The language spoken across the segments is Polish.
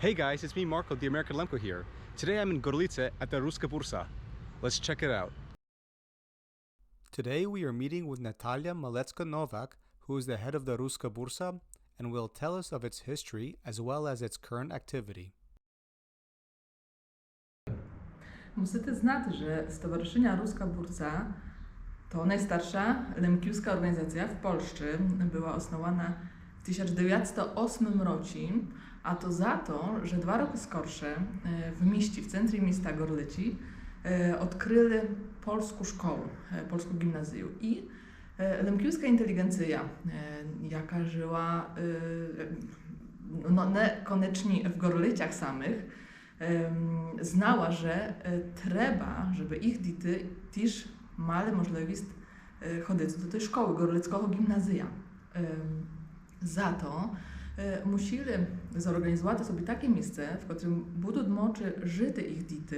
Hey guys, it's me Marco, the American Lemko here. Today I'm in Gorlice at the Ruska Bursa. Let's check it out. Today we are meeting with Natalia Malecka-Novak, who is the head of the Ruska Bursa, and will tell us of its history as well as its current activity. Musimy znać, że Stowarzyszenia Ruska Bursa to najstarsza lemkiewska organizacja w Polsce. Była osnowana w 1908 roku, a to za to, że 2 roki skorsze w mieście, w centrum miasta Gorlici odkryli polską szkołę, polską gimnazjum i lemkiewska inteligencja, jaka żyła niekoniecznie w Gorliciach samych, znała, że trzeba, żeby ich dzieci też mieli możliwość chodzić do tej szkoły, Gorlickiego gimnazja. Za to musieli zorganizować sobie takie miejsce, w którym będą mogli żyć ich dzieci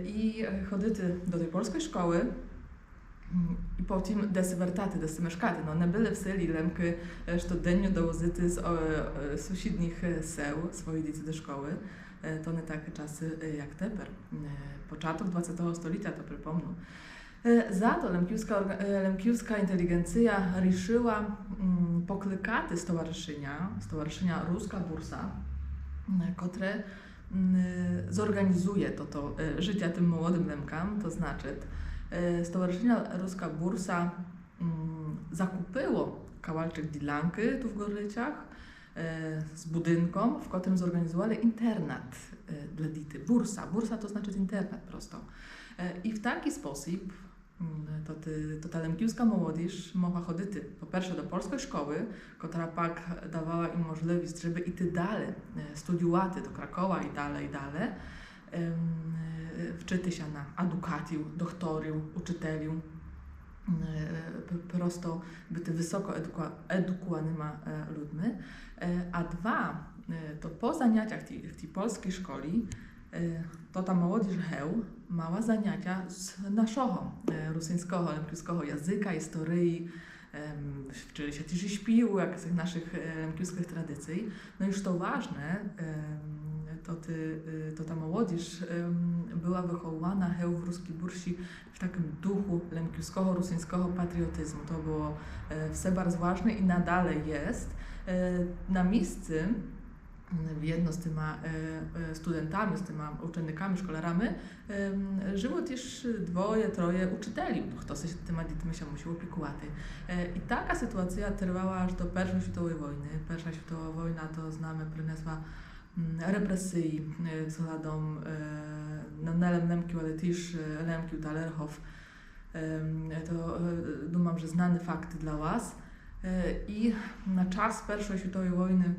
i chodzić do tej polskiej szkoły i potem des wertaty, des mieszkaty. No, nie byli w seli lemki codziennie dowozić z sąsiednich seł swoje dzieci do szkoły. To nie takie czasy jak teraz. Początek XX stulecia, to przypomnę. Za to lemkiewska inteligencja ruszyła poklikaty stowarzyszenia Ruska Bursa, które zorganizuje to życie tym młodym lemkam, to znaczy Stowarzyszenie Ruska Bursa zakupiło kawałek dzielanki tu w Gorliciach z budynkiem, w którym zorganizowali internat dla dzieci. Bursa to znaczy internat prosto. I w taki sposób ta lemkiewska młodzież mogła chodzić po pierwsze do polskiej szkoły, która pak dawała im możliwość, żeby iść dalej, studiować do Krakowa i dalej. Wczyty się na edukację, doktorium, uczytelium, prosto być wysoko edukowanymi ludźmi. A dwa, to po zajęciach w tej polskiej szkoli, to ta młodzież mała zajęcia z naszego rosyjskiego, lemkiewskiego języka, historii, wczyli się też śpiewu, jak z naszych lemkiewskich tradycji. No już to ważne, to ta młodzież była wychowana w Ruskiej Bursi w takim duchu lemkiewskiego, rosyjskiego patriotyzmu. To było все bardzo ważne i nadal jest. Na miejscu jedno z tymi studentami, z tymi uczennikami, szkolarami żyło też 2-3 uczyteli, kto się tymi dziećmi się musiał opiekować. I taka sytuacja trwała aż do I światowej wojny. I światowa wojna to znamy przyniosła represji względem nie lemkiów, ale też lemkiów Talerchów. To dumam, że znany fakt dla Was. I na czas I światowej wojny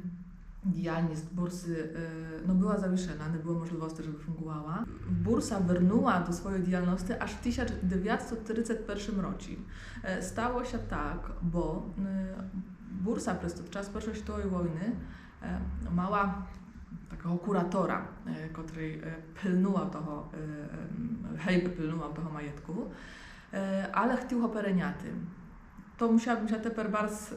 działalność bursy była zawieszona, nie było możliwości, żeby funkcjonowała. Bursa wróciła do swojej działalności aż w 1931 roku. Stało się tak, bo bursa przez czas I światowej wojny miała takiego kuratora, który pilnował tego majątku, ale chciał go pereniaty. To musiałabym się teraz bardzo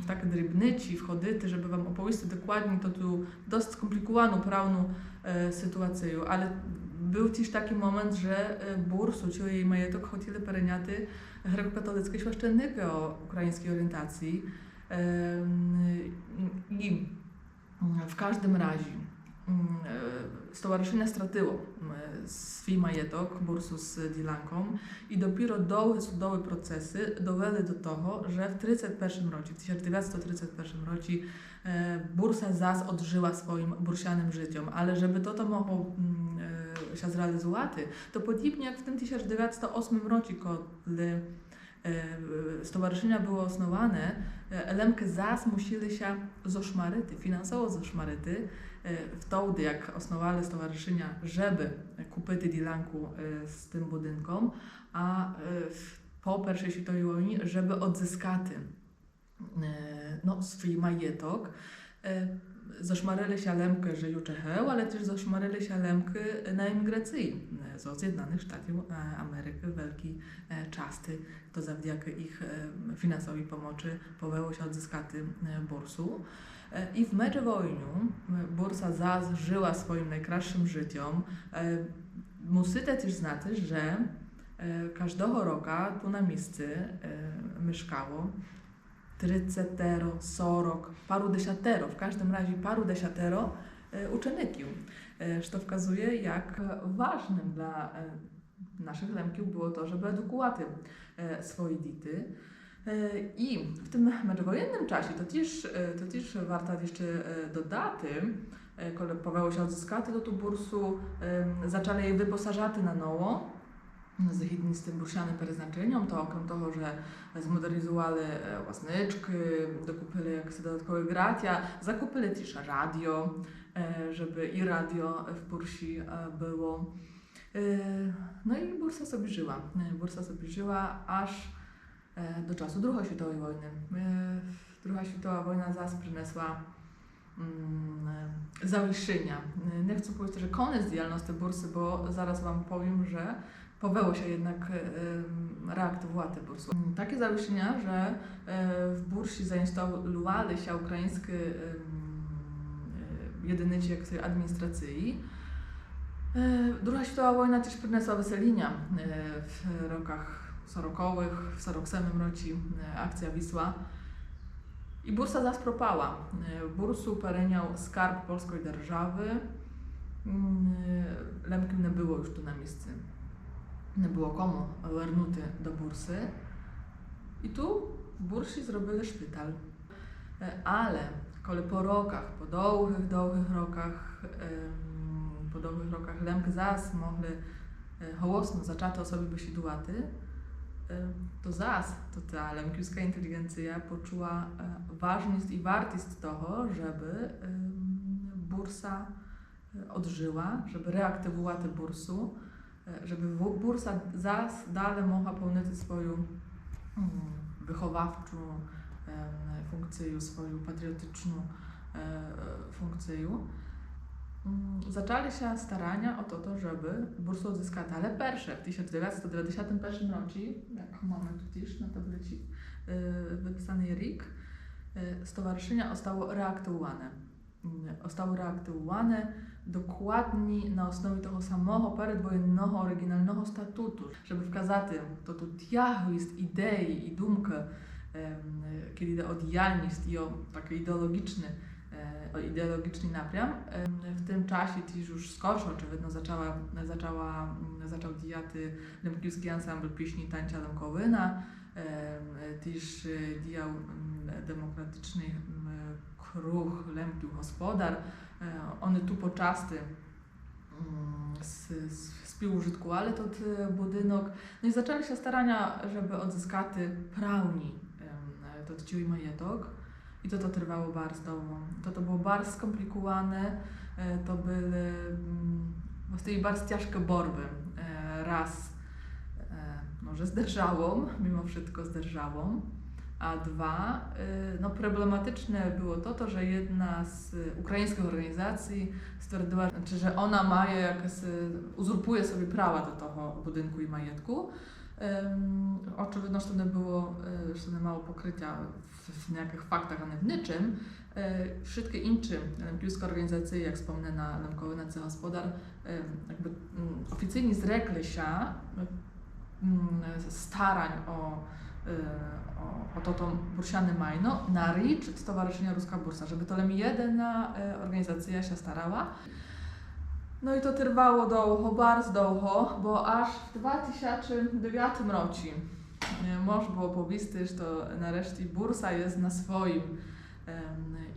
w takie drobnici wchodzić, żeby Wam opowiedzieć dokładnie tu dość skomplikowaną prawną sytuację, ale był też taki moment, że bursu, czyli jej majątek, chcieli pereniaty grekokatolickie święcenniki o ukraińskiej orientacji. I w każdym razie stowarzyszenie straciło swój majątek, bursu z dzielanką i dopiero długie sudowe procesy dowiodły do tego, że w 1931 roku bursa zas odżyła swoim bursianym życiem, ale żeby to mogło się zrealizować, to podobnie jak w tym 1908 roku, kiedy stowarzyszenia było osnowane, lemki zas musieli się zoszmaryty, finansowo zoszmaryty, wtedy jak osnowali stowarzyszenia, żeby kupić dzielanku z tym budynkom, a po I światowej wojnie, żeby odzyskać swój majątek. Zaszmaryli się lemki żyjące heł, ale też zaszmaryli się lemki na emigracji z Zjednoczonych Stanów Ameryki w wielkiej części. To zawdzięki ich finansowej pomocy powołało się odzyskać bursu. I w międzywojniu bursa zas żyła swoim najkraszym życiom. Musíte też znać, że każdego roku tu na miejscu mieszkało 30, 40, paru desatero, w każdym razie paru desatero uczenników. To wskazuje, jak ważnym dla naszych Lemków było to, żeby edukować swoje dzieci. I w tym międzywojennym czasie to też warto jeszcze dodać, kiedy powiało się odzyskać do tu bursu, zaczęli jej wyposażać na nowo, zgodnie z tym bursianym przeznaczeniem, to okrem tego, że zmodernizowali łasnyczki, dokupili jakieś dodatkowe gratia, zakupili też radio, żeby i radio w bursi było. No i bursa sobie żyła. Bursa sobie żyła aż do czasu II światowej wojny. II światowa wojna zas przyniosła zawieszenia. Nie chcę powiedzieć, że koniec działalności bursy, bo zaraz Wam powiem, że powiało się jednak reaktywować tę bursę. Takie zawieszenia, że w bursi zainstalowali się ukraińskie jedynki administracji. II światowa wojna też przyniosła weselinia w rokach 40., w 47 roku akcja Wisła. I bursa zas propała. Bursu pereniał skarb polskiej держawy. Lemkiem nie było już tu na miejscu. Nie było komu wernuty do bursy. I tu w bursi zrobili szpital. Ale kiedy po rokach, po długich rokach Lemk zas mogli hołosno zaczęto sobie wysiedłować, to ta lemkiewska inteligencja poczuła ważność i wartość tego, żeby bursa odżyła, żeby reaktywować tę bursu, żeby bursa dalej mogła pełnić swoją wychowawczą funkcję, swoją patriotyczną funkcję. Zaczęli się starania o to, żeby bursę odzyskać, ale pierwsze w 1991 roku, jak mamy tu też na tablicy wypisany RIK, stowarzyszenia zostało reaktywowane. Zostało reaktywowane dokładnie na osnowie tego samego przedwojennego, oryginalnego statutu, żeby wskazać to tu jest idei i dumkę, kiedy idzie o działalność i o taki ideologiczny napriam. W tym czasie też już skorszo oczywiście zaczął działać Lemkiewski Ansambl Pieśni i Tańca Lemkowyna, też działał demokratyczny kruch Lemkiów Gospodar. One tu poczasty współużytkowali ten budynek. No i zaczęli się starania, żeby odzyskać prawnie ten majetok. I to trwało bardzo długo. To było bardzo skomplikowane, to były właściwie bardzo ciężkie borby. Raz, że z державą, mimo wszystko z державą, a dwa, problematyczne było to, że jedna z ukraińskich organizacji stwierdziła, że ona ma jakieś, uzurpuje sobie prawa do tego budynku i majetku. Oczywiście to nie było, że nie mało pokrycia w jakich faktach, a nie w niczym. Wszystkie inne lemkiewskie organizacje, jak wspomniana Lemkowyna Gospodar, jakby oficjalnie zrekli się starań o to bursiane majno na rzecz Stowarzyszenia Ruska Bursa, żeby to jedna organizacja się starała. No i to trwało bardzo długo, bo aż w 2009 roku można było powiedzieć, że to nareszcie bursa jest na swoim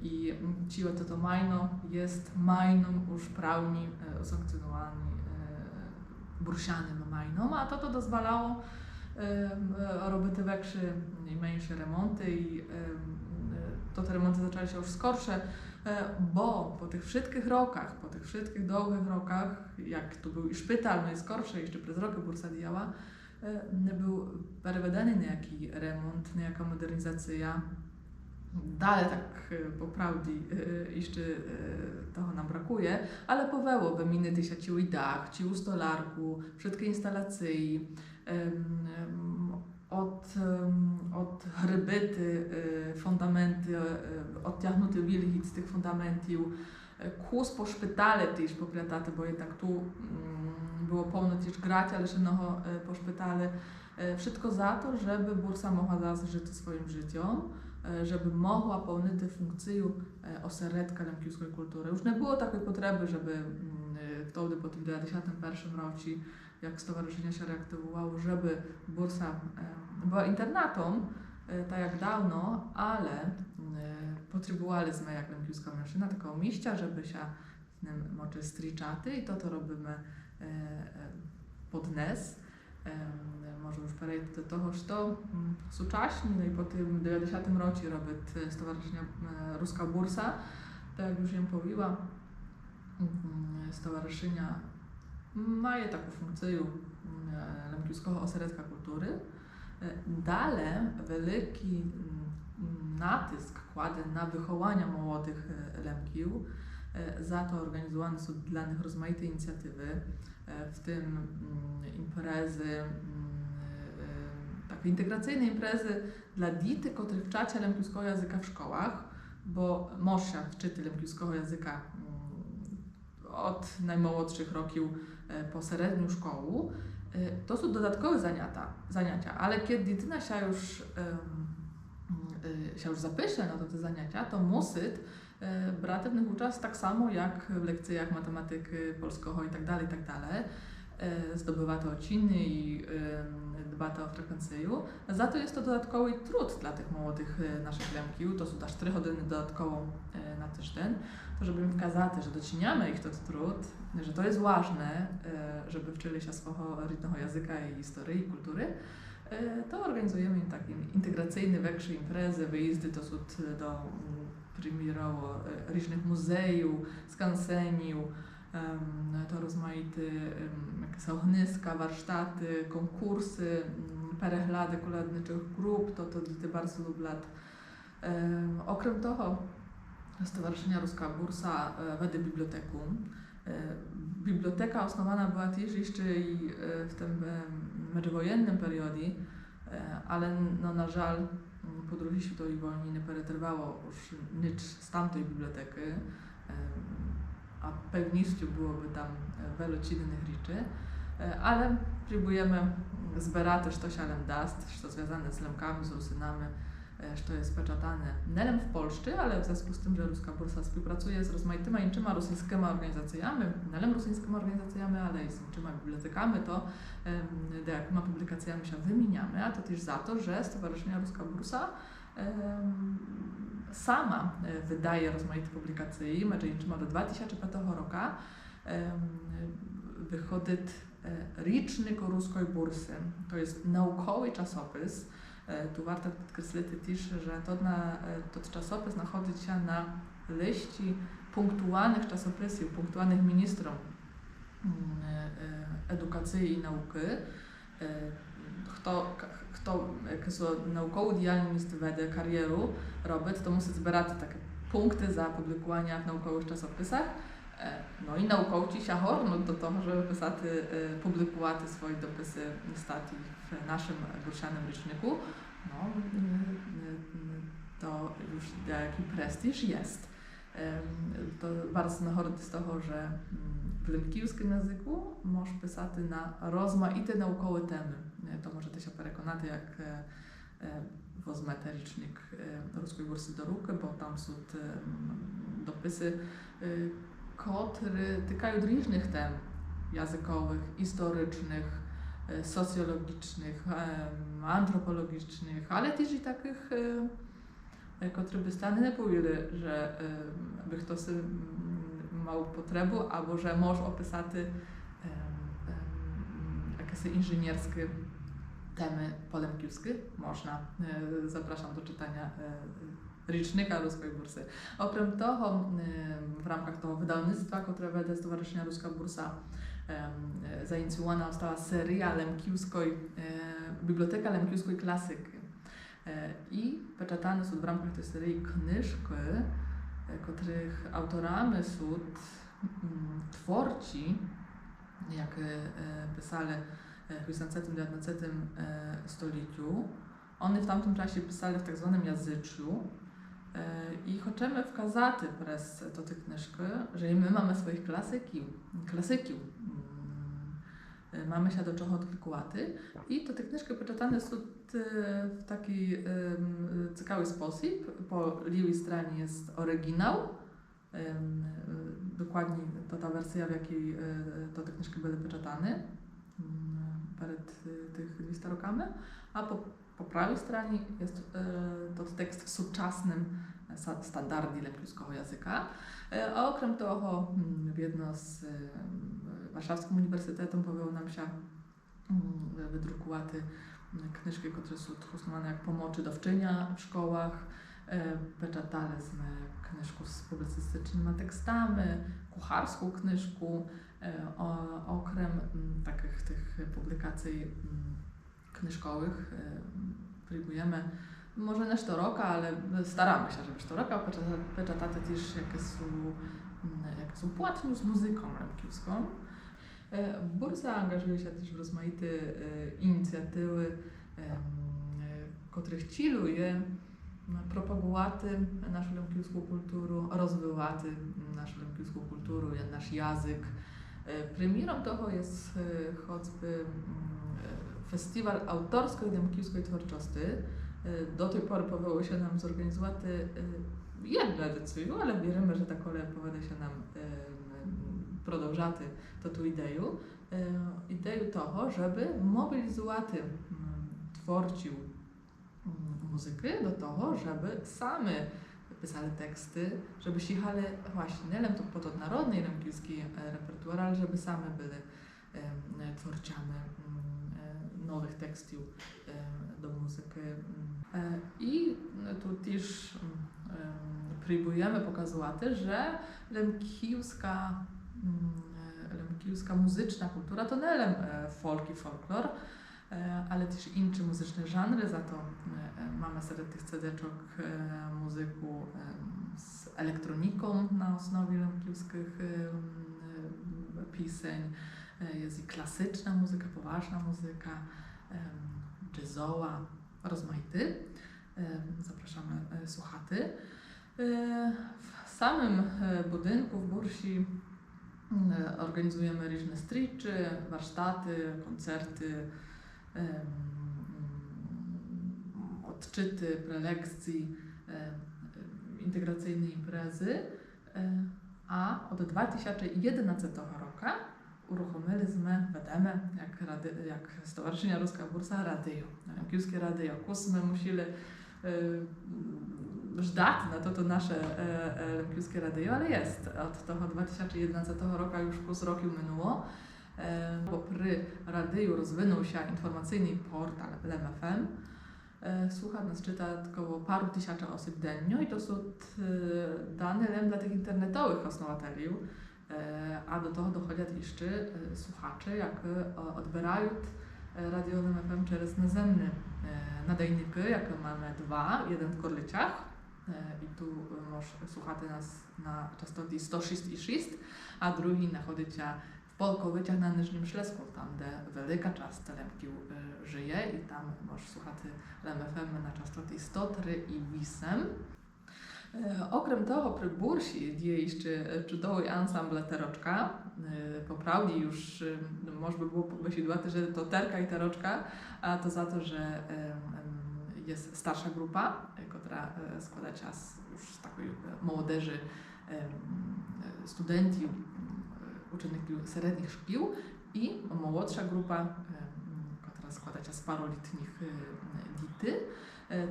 i to majno jest majnom już prawnie usankcjonowanym bursianym majnom, a to dozwalało robić większe i mniejsze remonty i te remonty zaczęły się już skorsze, bo po tych wszystkich rokach, po tych wszystkich długich rokach, jak tu był i szpital, no i skorsze, jeszcze przez rok bursa działała, nie był przewidziany niejaki remont, niejaka modernizacja. Dalej tak po prawdzie jeszcze tego nam brakuje, ale powiało wymienić się ciu i dach, ciu stolarku, wszystkie instalacje, od hrybyty, fundamenty, odciągnięty wilgit z tych fundamentów, ku špitale tež poprijatati, bo jednak tu było pełno też grać, ale jednego po szpitale. Wszystko za to, żeby bursa mogła żyć swoim życiem, żeby mogła pełnić funkcję ośrodka lemkiewskiej kultury. Już nie było takiej potrzeby, żeby wtedy po tym 91 roku, jak stowarzyszenie się reaktywowało, żeby bursa była internatą, tak jak dawno, ale potrzebowaliśmy jak lemkiewska mężczyzna takiego miejsca, żeby się z nim moczy stričati i to robimy podnes. Może już przejść do tego, że sucześnie, no i po tym 90 roku robi stowarzyszenie Ruska Bursa. Tak jak już ją powiedziała, stowarzyszenia mają taką funkcję lemkiewskiego ośrodka kultury. Dalej wielki nacisk kładę na wychowanie młodych lemkiów. Za to organizowane są dla nich rozmaite inicjatywy, w tym imprezy, takie integracyjne imprezy dla dzieci, które wczacie lemkiewskiego języka w szkołach, bo można wczyć lemkiewskiego języka od najmłodszych roków po średnią szkołę. To są dodatkowe zajęcia, ale kiedy dziecina się już zapisze na te zajęcia, to musi brać w nich udział tak samo jak w lekcjach matematyki, polskiego itd. Zdobywa to odciny i dba to o frekwencję. Za to jest to dodatkowy trud dla tych młodych naszych lemkiów. To są też 4 godziny dodatkowo na tydzień. To żeby im wskazać, że dociniamy ich ten trud, że to jest ważne, żeby wczyli się swojego rodzinnego języka i historii i kultury, to organizujemy im takie integracyjne, większe imprezy, wyjazdy to są do premierowo różnych muzeów, skanseniów, to rozmaite jakieś ogniska, warsztaty, konkursy, перегляди колядничих grup, to dzieci bardzo lubią. Okrem tego, Stowarzyszenie Ruska Bursa веде bibliotekę. Biblioteka osnowana była też jeszcze i w tym międzywojennym periodzie, ale no, na żal po II światowej wojnie nie przetrwało już nic z tamtej biblioteki, a pewnością byłoby tam wiele innych rzeczy, ale próbujemy zbierać też to się dast, co związane z lemkami, z Rusynami, co jest peczatane nie tylko w Polsce, ale w związku z tym, że Ruska Bursa współpracuje z rozmaitymi innymi rosyjskimi organizacjami, nie tylko rosyjskimi organizacjami, ale i z innymi bibliotekami, to jakimi publikacjami się wymieniamy, a to też za to, że Stowarzyszenie Ruska Bursa sama wydaje rozmaite publikacje, między innymi do 2005 roku wychodzi Rycznik Ruskiej Bursy. To jest naukowy czasopis. Tu warto podkreślić też, że to czasopis znajduje się na liście punktualnych czasopisów, punktualnych ministrom edukacji i nauki. Kto naukowy działalność wede karieru robić, to musi zbierać takie punkty za publikowanie w naukowych czasopisach. No i naukowcy się horną do tego, żeby pisać, publikować swoje dopisy, statki w naszym bursianym liczniku. No, to już jaki prestiż jest. To bardzo nachodzi z tego, że w lemkiewskim języku można pisać na rozmaite naukowe temy. To możecie się przekonać, jak wezmete licznik Ruskiej Bursy do ruky, bo tam są dopisy, które tykają różnych tem językowych, historycznych, socjologicznych, antropologicznych, ale też i takich, które by stany nie powiedzieli, że by ktoś miał potrzebę, albo że może opisać jakieś inżynierskie temy polemkiewskie. Można. Zapraszam do czytania Rycznika Ruskiej Bursy. Okrem tego, w ramach tego wydawnictwa, które wede Stowarzyszenia Ruska Bursa, zainicjowana została seria lemkiewskiej, Biblioteka Lemkiewskiej Klasyki. I poczytane są w ramach tej serii książki, których autorami są twórcy, jak pisali w XIX-XIX stuleciu. Oni w tamtym czasie pisali w tak zwanym języczu. I chcemy wkazати przez to tę kniżkę, że my mamy swoich klasyków. Mamy się do czego odklikувати. I to te kniżki poczytane są w taki ciekawy sposób. Po lewej stronie jest oryginał, dokładnie to ta wersja, w jakiej to te kniżki były poczytane przed tych 200 rokami, a po prawej stronie jest to tekst w współczesnym standardzie lemkівського języka. A okrem toho, jedno z Warszawskim Uniwersytetem powinno nam się wydrukować kniżki, które są uznawane jak pomocy do wczenia w szkołach. Poczytaliśmy kniżkę z publicystycznymi tekstami, kucharską kniżkę. Okrem takich tych publikacji kniżkowych próbujemy może nie sztoroka, ale staramy się, żeby sztoroka poczytać też jakie są płatne z muzyką lemkівськą. Bursa angażuje się też w rozmaite inicjatywy, których celuje propagować naszą lemkівськą kulturę, rozwijać naszą lemkівськą kulturę, nasz język. Premierą tego jest choćby Festiwal autorskiej lemkівської twórczości. Do tej pory powinno się nam zorganizować jedną edycję, ale wierzymy, że ta kolej powinna się nam продовжати tę ideę. Ideę tego, żeby mobilizować twórców muzyki do tego, żeby sami pisali teksty, żeby sięgali właśnie nie tylko po to narodny lemkівський repertuar, ale żeby sami byli twórcami nowych tekstów do muzyki. I tu też próbujemy pokazywać, że lemkівська muzyczna kultura to nie folk i folklor, ale też inne muzyczne żanry. Za to mamy wśród tych CD-czek muzyku z elektroniką na osnowie lemkівських pieseń. Jest i klasyczna muzyka, poważna muzyka, jazzowa, rozmaity. Zapraszamy słuchaczy. W samym budynku w Bursi organizujemy różne striczy, warsztaty, koncerty, odczyty, prelekcje, integracyjne imprezy. A od 2011 roku uruchomiliśmy, vedeme, jak Stowarzyszenia Ruska Bursa, radio, lemkівське radio. Kusmy musieli żdać na to nasze lemkівське radio, ale jest. Od tego 2011 roku już plus roku minęło, bo przy radiu rozwinął się informacyjny portal LMFM. Słucha nas czyta około paru tysięcy osób dziennie i to są dane dla tych internetowych osnowateľów. A do tego dochodzą jeszcze słuchacze, jak odbierają radio LMFM przez nazemne nadajniki, jakie mamy dwa, jeden w Gorlicach i tu możesz słuchać nas na częstocie 106,6, a drugi znajduje się w Polkowyciach na Niżnym Ślesku, tam gdzie wielka część Lemkił żyje i tam możesz słuchać LMFM na częstocie 103,8. Okrem tego przy Bursi jest jeszcze cudowny ensemble Teroczka. Po prawdzie już można by było pomyśleć, że to Terka i Teroczka, a to za to, że jest starsza grupa, która składa się już z takiej młodzieży, studentów, uczniów średnich szkół i młodsza grupa, która składa się z paroletnich dzieci.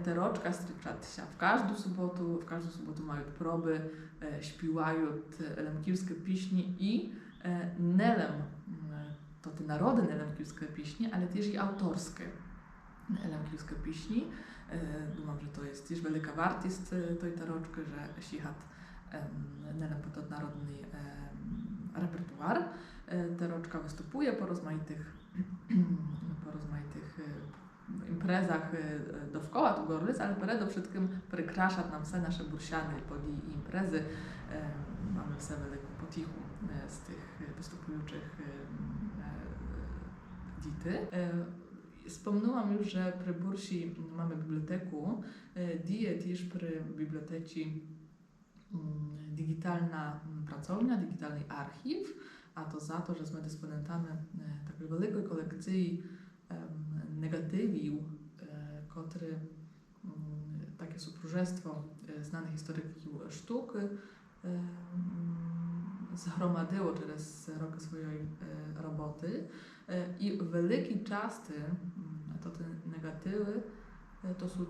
Teroczka striczat się w każdą sobotę mają próby, śpiewają lemkівські pieśni i nie to te narodne lemkівські pieśni, ale też i autorskie lemkівські pieśni. Думam, że to jest też wielka wartość tej teroczki, że sięga nie tylko narodny repertuar. Teroczka występuje po rozmaitych imprezach dookoła tu Gorlic, ale przede wszystkim przykrasza nam wszystkie nasze bursiane podії i imprezy. Mamy все wielką potichu z tych występujących dzieci. Wspomniałam już, że przy Bursi mamy biblioteku. Dije też przy biblioteci digitalna pracownia, digitalny archiw, a to za to, że sme dysponentami takiej wielkiej kolekcji negatywiów, które takie supróżestwo znanych historyków sztuk zgromadziło przez rok swojej roboty i wielki często to te negatywy to są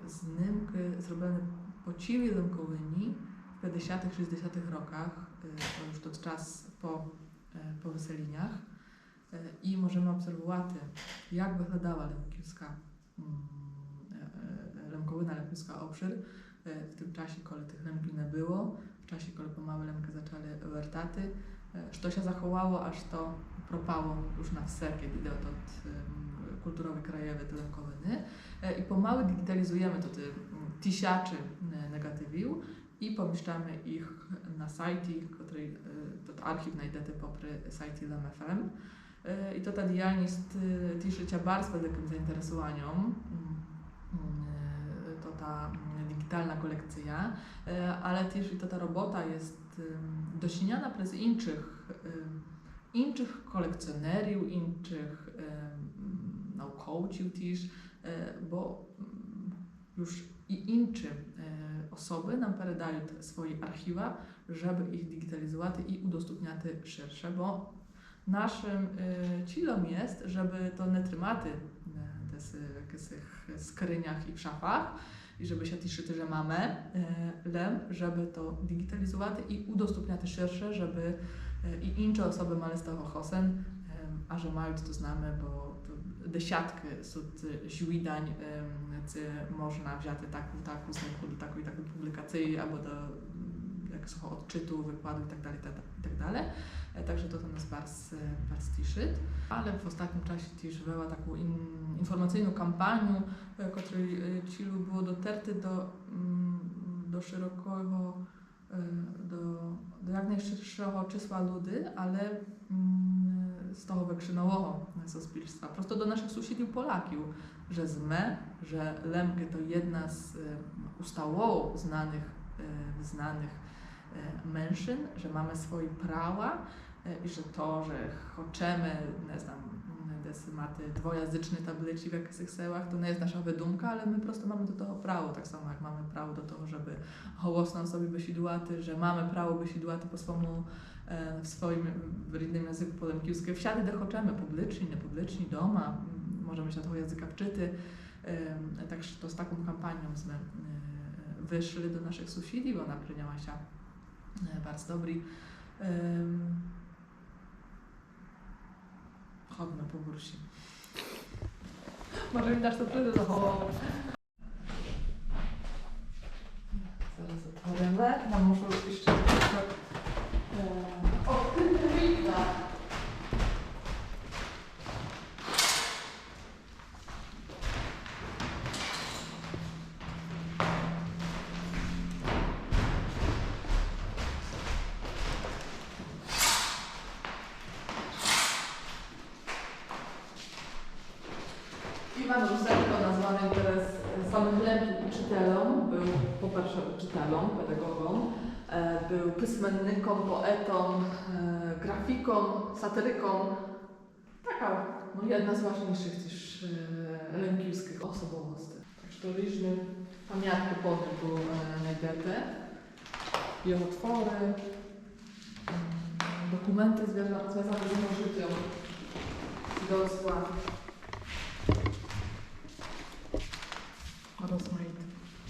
znimki zrobione pociwi lękowymi w 50-tych, 60-tych rokach, to już to czas po wyseleniach i możemy obserwować, jak wyglądała lękowina lękowska obszar w tym czasie, kiedy tych lęków nie było, w czasie, kiedy pomału lęki zaczęły wertaty, co się zachowało, aż to propało już na wse, kiedy idę od kulturowe krajowe te lękowiny i pomału digitalizujemy to te tysiące negatywiów i pomieszczamy ich na sajcie, który to archiw znajdziecie poprzez sajcie LMFM. I to ta działalność cieszy się bardzo wielkim zainteresowaniem. To ta digitalna kolekcja, ale też i to ta robota jest doceniana przez innych kolekcjonerów, innych naukowców też, bo już i inne osoby nam peredają swoje archiwa, żeby ich digitalizować i udostępniać szersze, bo naszym celem jest, żeby to nie trymaty w tych skryniach i w szafach i żeby się cieszyć, że mamy, żeby to digitalizować i udostępniać szersze, żeby i inne osoby miały z tego hosen, a że mają to znamy, bo desiatki są źródeł, co można wziąć taką do takiej publikacji albo do jakiegoś odczytu, wykładu itd. Także to nas bardzo cieszy. Ale w ostatnim czasie też była taką informacyjną kampanię, której celu było dotarcie do szerokiego, do jak najszerszego czysła ludzi, ale z tego wykrzynowego społeczeństwa, prosto do naszych sąsiadów Polaków, że lęki to jedna z ustawowo znanych mężczyzn, że mamy swoje prawa i że to, że chcemy, nie znam, maty dwojęzyczne tabliczki w jakichś sełach, to nie jest nasza wydumka, ale my prosto mamy do tego prawo, tak samo jak mamy prawo do tego, żeby hołosną sobie wysidłaty, że mamy prawo wysidłaty po swojemu w swoim rodnym języku po lękiwskim. Wsiady, gdzie chcemy, publiczni, niepubliczni, doma, możemy się tego języka wczyty. Także to z taką kampanią sme wyszli do naszych sąsiadów, ona przyjęła się bardzo dobry. Chodźmy po Bursi. Może mi dasz to przyjdę zachował. Zaraz otworzymy. Nam muszę jeszcze trochę odkryte widna. Iwan Rusenko, nazwany teraz samym lękiem uczytelem, był po pierwsze uczytelem, pedagogą, był pismennikom, poetą, grafiką, satyryką. Taka jedna z ważniejszych też lękiwskich osobowości. Także to różne pamiątki po nim były znajdziete. Jego twory, dokumenty związane z jego życiem, dorosła. Rozmaite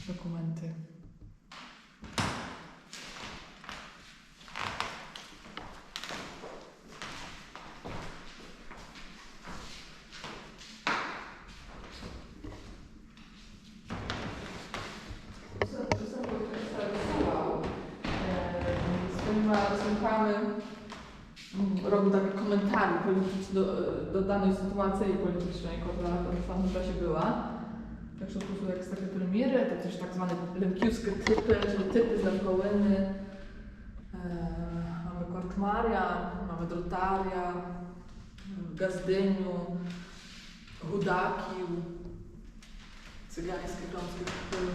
dokumenty. Słuchamy, robił takie komentarze polityczne do danej sytuacji politycznej, która w tamtym czasie była. Także tu są jakieś takie premiery, to też tak zwane lękiwskie typy, czyli typy z lękołyny. Mamy Korczmaria, mamy Drotaria, w Gazdyniu, Hudakił, cygańskie klątwy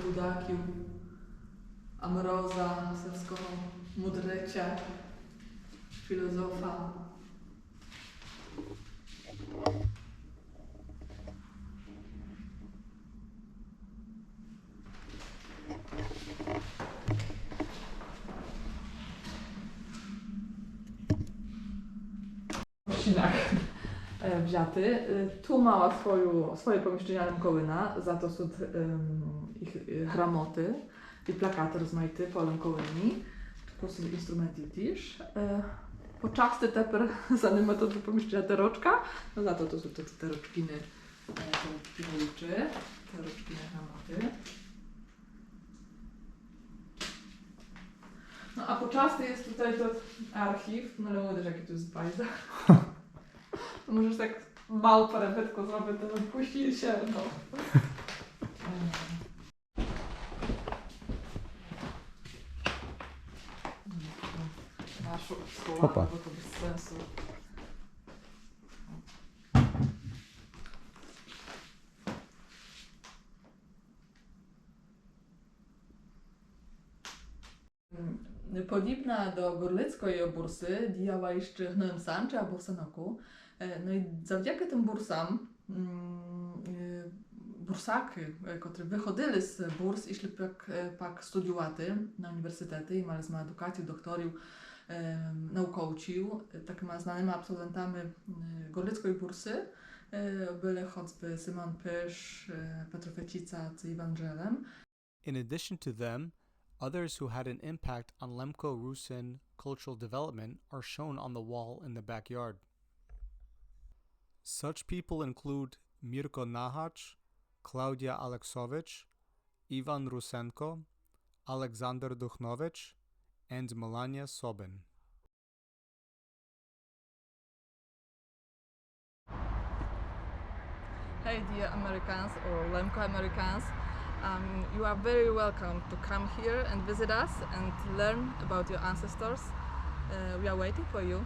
Hudakił, Amroza, Sewskiego Mudrycia, filozofa. Ścinach wzięty. Tu mała swoje pomieszczenia Lemkołyna, za to są ich hramoty i plakaty rozmaite po Lemkołyni. To są instrumenty też. Poczasty teper zanima to pomieszczenia te roczka, no za to są te roczkiny, te roczkiny hramoty. No a poczasty jest tutaj to archiw, no ale mówię, jaki tu jest bajza. Możesz tak małą parewetkę zrobić, to puścili się, no. Masz słowa, bo to bez sensu. Podobna do Gorlickiej bursy działa jeszcze w Nowym Sancze, a Bursanoku. No i zawdzięki tym bursam bursaki, które wychodzili z burs i szli pak studiowaty na uniwersytety i mali ma edukację, doktorił, naukowcił, takimi znanymi absolwentami Gorlickiej bursy byli choćby Szymon Pysz, Petr Fecica czy Iwan Żelem. In addition to them, others who had an impact on Lemko-Rusin cultural development are shown on the wall in the backyard. Such people include Mirko Nahacz, Klaudia Aleksowicz, Ivan Rusenko, Alexander Duchnowicz, and Melania Sobin. Hey dear Americans or Lemko Americans, you are very welcome to come here and visit us and learn about your ancestors. We are waiting for you.